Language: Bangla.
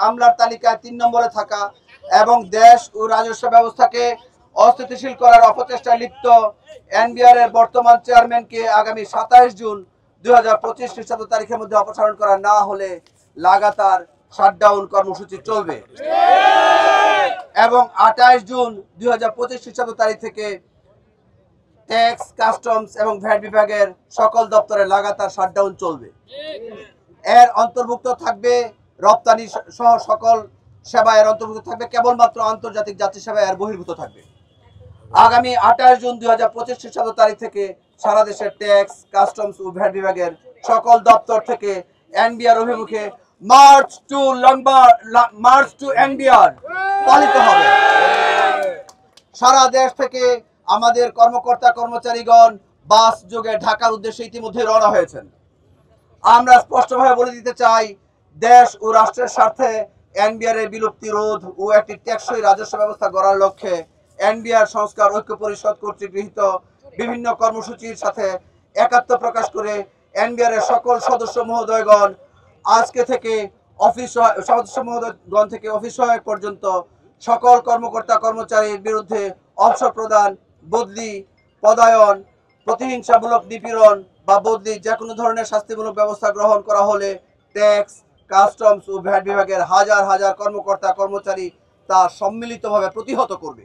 আমলার তালিকায় ৩ নম্বরে থাকা এবং দেশ ও রাজস্ব ব্যবস্থাকে অস্থিতিশীল করার অপচেষ্টায় লিপ্ত এনবিআর এর বর্তমান চেয়ারম্যানকে আগামী ২৭ জুন ২০২৫ খ্রিস্টাব্দ তারিখের মধ্যে অপসারণ করা না হলে লাগাতার শাটডাউন কর্মসূচি চলবে এবং ২৮ জুন ২০২৫ খ্রিস্টাব্দ তারিখ থেকে ট্যাক্স, কাস্টমস এবং ভ্যাট বিভাগের সকল দপ্তরে লাগাতার শাটডাউন চলবে। এর অন্তর্ভুক্ত থাকবে রপ্তানি সহ সকল সেবা, এর অন্তর্ভুক্ত থাকবে, কেবলমাত্র আন্তর্জাতিক যাত্রী সেবা এর বহির্ভূত থাকবে। আগামী ২৮ জুন ২০২৫ খ্রিস্টাব্দ তারিখ থেকে সারা দেশের ট্যাক্স, কাস্টমস ও ভ্যাট বিভাগের সকল দপ্তর থেকে এনবিআর অভিমুখে মার্চ টু এনবিআর পালিত হবে। সারা দেশ থেকে আমাদের কর্মকর্তা কর্মচারীগণ বাস যোগে ঢাকার উদ্দেশ্যে ইতিমধ্যে রওনা হয়েছেন। আমরা স্পষ্টভাবে বলে দিতে চাই, দেশ ও রাষ্ট্রের স্বার্থে এনবিআর এর বিলুপ্তি রোধ ও একটি টেকসই রাজস্ব ব্যবস্থা গড়ার লক্ষ্যে এনবিআর সংস্কার ঐক্য পরিষদ কর্তৃক গৃহীত বিভিন্ন কর্মসূচির সাথে একাত্ম প্রকাশ করে এনবিআর এর সকল সদস্য মহোদয়গণ আজকে থেকে অফিস সহায়ক পর্যন্ত সকল কর্মকর্তা কর্মচারীর বিরুদ্ধে অবসর প্রদান, বদলি, পদায়ন, প্রতিহিংসামূলক নিপীড়ন বা বদলি যে কোনো ধরনের শাস্তিমূলক ব্যবস্থা গ্রহণ করা হলে ট্যাক্স, কাস্টমস ও ভ্যাট বিভাগের হাজার হাজার কর্মকর্তা কর্মচারী তা সম্মিলিতভাবে প্রতিহত করবে।